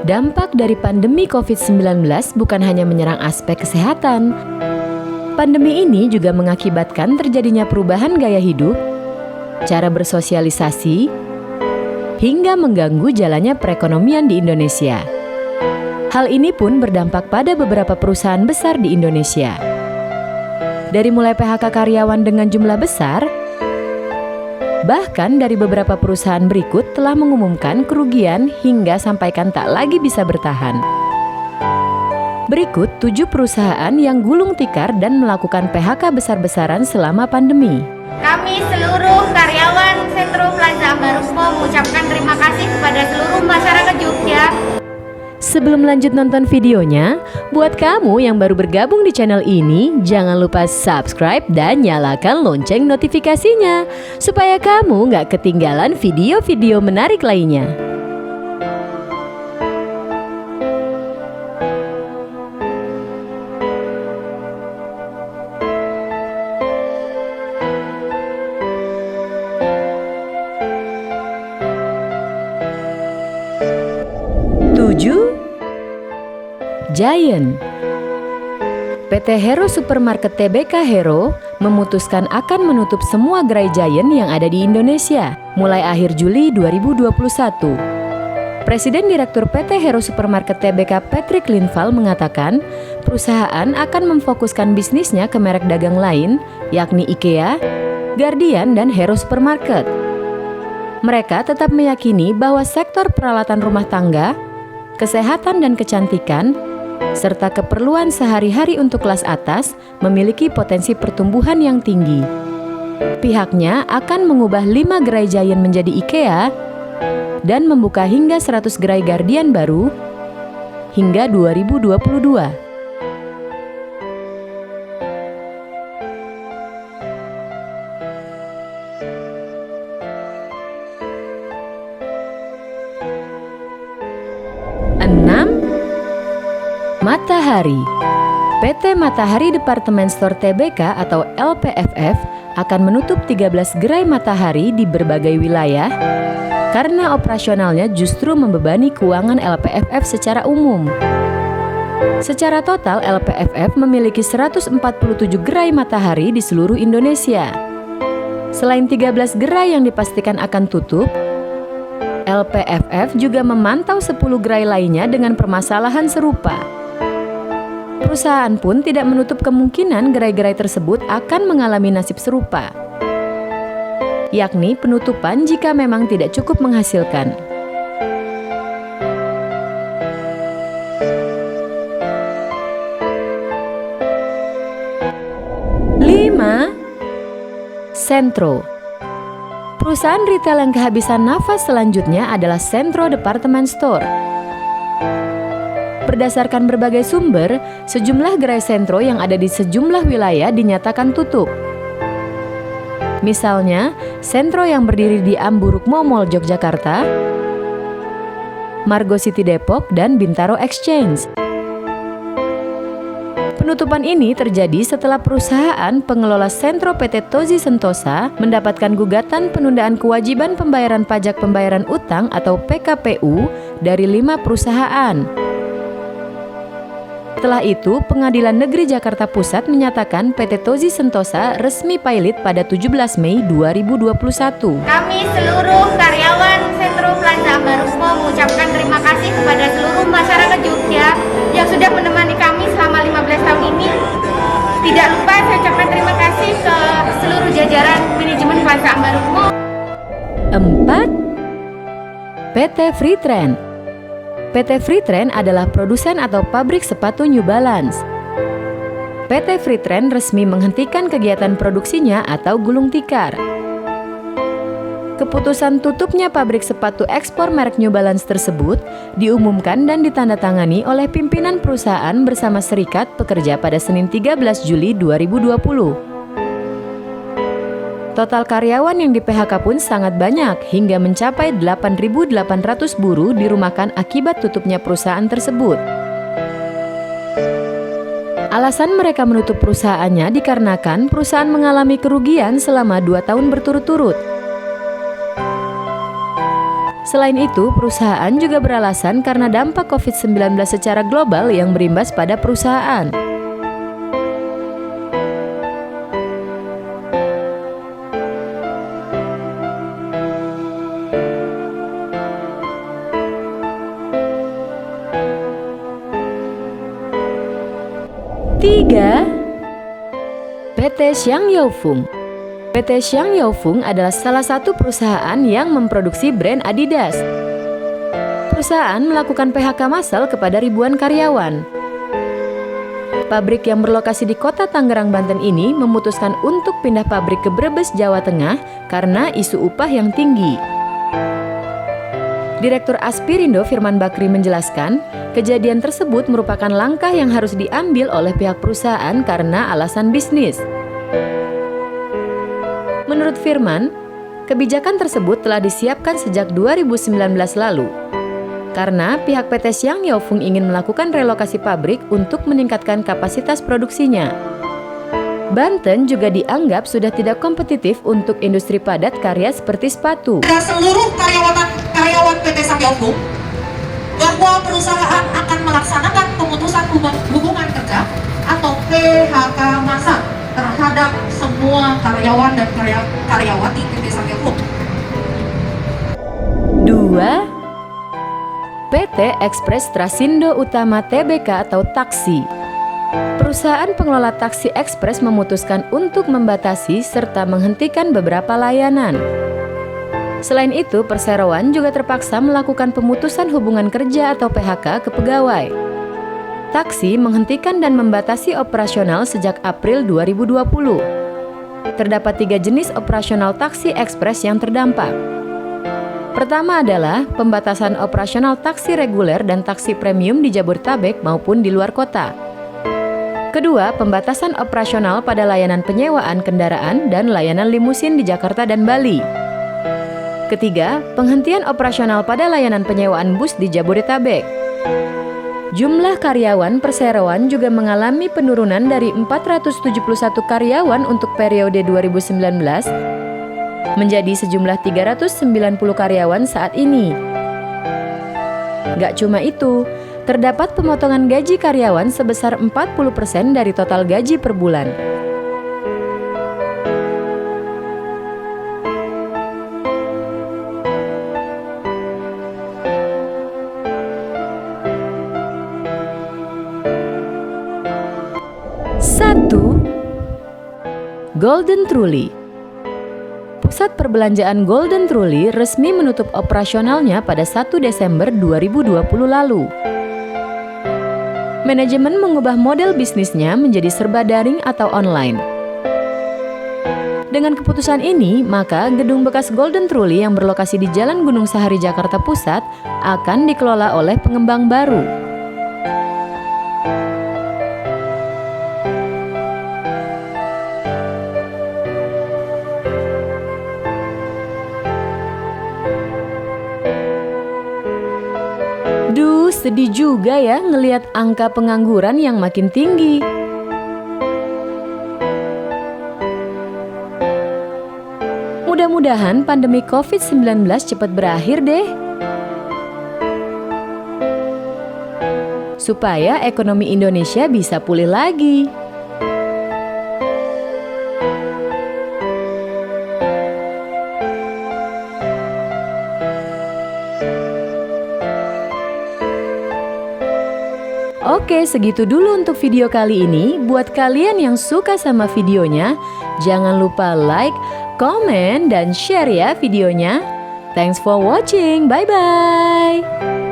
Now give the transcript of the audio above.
Dampak dari pandemi COVID-19 bukan hanya menyerang aspek kesehatan. Pandemi ini juga mengakibatkan terjadinya perubahan gaya hidup, cara bersosialisasi, hingga mengganggu jalannya perekonomian di Indonesia. Hal ini pun berdampak pada beberapa perusahaan besar di Indonesia. Dari mulai PHK karyawan dengan jumlah besar, bahkan dari beberapa perusahaan berikut telah mengumumkan kerugian hingga sampaikan tak lagi bisa bertahan. Berikut 7 perusahaan yang gulung tikar dan melakukan PHK besar-besaran selama pandemi. Kami seluruh karyawan Sentro Plaza Ambarukmo mengucapkan terima kasih kepada seluruh masyarakat Jogja. Sebelum lanjut nonton videonya, buat kamu yang baru bergabung di channel ini, jangan lupa subscribe dan nyalakan lonceng notifikasinya, supaya kamu nggak ketinggalan video-video menarik lainnya. Giant. PT Hero Supermarket Tbk Hero memutuskan akan menutup semua gerai Giant yang ada di Indonesia mulai akhir Juli 2021. Presiden Direktur PT Hero Supermarket Tbk Patrick Linval mengatakan perusahaan akan memfokuskan bisnisnya ke merek dagang lain, yakni IKEA, Guardian, dan Hero Supermarket. Mereka tetap meyakini bahwa sektor peralatan rumah tangga, kesehatan dan kecantikan, serta keperluan sehari-hari untuk kelas atas memiliki potensi pertumbuhan yang tinggi. Pihaknya akan mengubah 5 gerai Giant menjadi IKEA dan membuka hingga 100 gerai Guardian baru hingga 2022. Matahari. PT Matahari Department Store Tbk atau LPFF akan menutup 13 gerai Matahari di berbagai wilayah karena operasionalnya justru membebani keuangan LPFF secara umum. Secara total LPFF memiliki 147 gerai Matahari di seluruh Indonesia. Selain 13 gerai yang dipastikan akan tutup, LPFF juga memantau 10 gerai lainnya dengan permasalahan serupa. Perusahaan pun tidak menutup kemungkinan gerai-gerai tersebut akan mengalami nasib serupa, yakni penutupan jika memang tidak cukup menghasilkan. Sentro. Perusahaan retail yang kehabisan nafas selanjutnya adalah Sentro Department Store. Berdasarkan berbagai sumber, sejumlah gerai Sentro yang ada di sejumlah wilayah dinyatakan tutup. Misalnya, Sentro yang berdiri di Amburukmo Mall Yogyakarta, Margo City Depok, dan Bintaro Exchange. Penutupan ini terjadi setelah perusahaan pengelola Sentro PT Tozi Sentosa mendapatkan gugatan penundaan kewajiban pembayaran pajak pembayaran utang atau PKPU dari 5 perusahaan. Setelah itu, Pengadilan Negeri Jakarta Pusat menyatakan PT Tozi Sentosa resmi pilot pada 17 Mei 2021. Kami seluruh karyawan Sentro Plaza Ambarukmo mengucapkan terima kasih kepada seluruh masyarakat Jogja yang sudah menemani kami selama 15 tahun ini. Tidak lupa saya ucapkan terima kasih ke seluruh jajaran manajemen Plaza Ambarukmo. 4. PT Free Trend. PT Free Trend adalah produsen atau pabrik sepatu New Balance. PT Free Trend resmi menghentikan kegiatan produksinya atau gulung tikar. Keputusan tutupnya pabrik sepatu ekspor merek New Balance tersebut diumumkan dan ditandatangani oleh pimpinan perusahaan bersama Serikat Pekerja pada Senin 13 Juli 2020. Total karyawan yang di-PHK pun sangat banyak, hingga mencapai 8.800 buruh dirumahkan akibat tutupnya perusahaan tersebut. Alasan mereka menutup perusahaannya dikarenakan perusahaan mengalami kerugian selama 2 tahun berturut-turut. Selain itu, perusahaan juga beralasan karena dampak COVID-19 secara global yang berimbas pada perusahaan. Tiga, PT Xiang Yaofeng. PT Xiang Yaofeng adalah salah satu perusahaan yang memproduksi brand Adidas. Perusahaan melakukan PHK massal kepada ribuan karyawan. Pabrik yang berlokasi di kota Tangerang, Banten ini memutuskan untuk pindah pabrik ke Brebes, Jawa Tengah karena isu upah yang tinggi. Direktur Aspirindo Firman Bakri menjelaskan, kejadian tersebut merupakan langkah yang harus diambil oleh pihak perusahaan karena alasan bisnis. Menurut Firman, kebijakan tersebut telah disiapkan sejak 2019 lalu. Karena pihak PT Xiang Yaofeng ingin melakukan relokasi pabrik untuk meningkatkan kapasitas produksinya. Banten juga dianggap sudah tidak kompetitif untuk industri padat karya seperti sepatu. Seluruh karyawan PT Xiang Yaofeng bahwa perusahaan akan melaksanakan pemutusan hubungan kerja atau PHK massal terhadap semua karyawan dan karyawati PT Xiang Yaofeng. 2. PT Express Trasindo Utama Tbk atau Taksi. Perusahaan pengelola taksi ekspres memutuskan untuk membatasi serta menghentikan beberapa layanan. Selain itu, perseroan juga terpaksa melakukan pemutusan hubungan kerja atau PHK ke pegawai. Taksi menghentikan dan membatasi operasional sejak April 2020. Terdapat 3 jenis operasional taksi ekspres yang terdampak. Pertama adalah pembatasan operasional taksi reguler dan taksi premium di Jabodetabek maupun di luar kota. Kedua, pembatasan operasional pada layanan penyewaan kendaraan dan layanan limusin di Jakarta dan Bali. Ketiga, penghentian operasional pada layanan penyewaan bus di Jabodetabek. Jumlah karyawan perseroan juga mengalami penurunan dari 471 karyawan untuk periode 2019 menjadi sejumlah 390 karyawan saat ini. Gak cuma itu, terdapat pemotongan gaji karyawan sebesar 40% dari total gaji per bulan. Satu, Golden Truly. Pusat perbelanjaan Golden Truly resmi menutup operasionalnya pada 1 Desember 2020 lalu. Manajemen mengubah model bisnisnya menjadi serba daring atau online. Dengan keputusan ini, maka gedung bekas Golden Truly yang berlokasi di Jalan Gunung Sahari, Jakarta Pusat akan dikelola oleh pengembang baru. Duh, sedih juga ya ngelihat angka pengangguran yang makin tinggi. Mudah-mudahan pandemi COVID-19 cepat berakhir deh. Supaya ekonomi Indonesia bisa pulih lagi. Oke, segitu dulu untuk video kali ini. Buat kalian yang suka sama videonya, jangan lupa like, komen, dan share ya videonya. Thanks for watching. Bye-bye.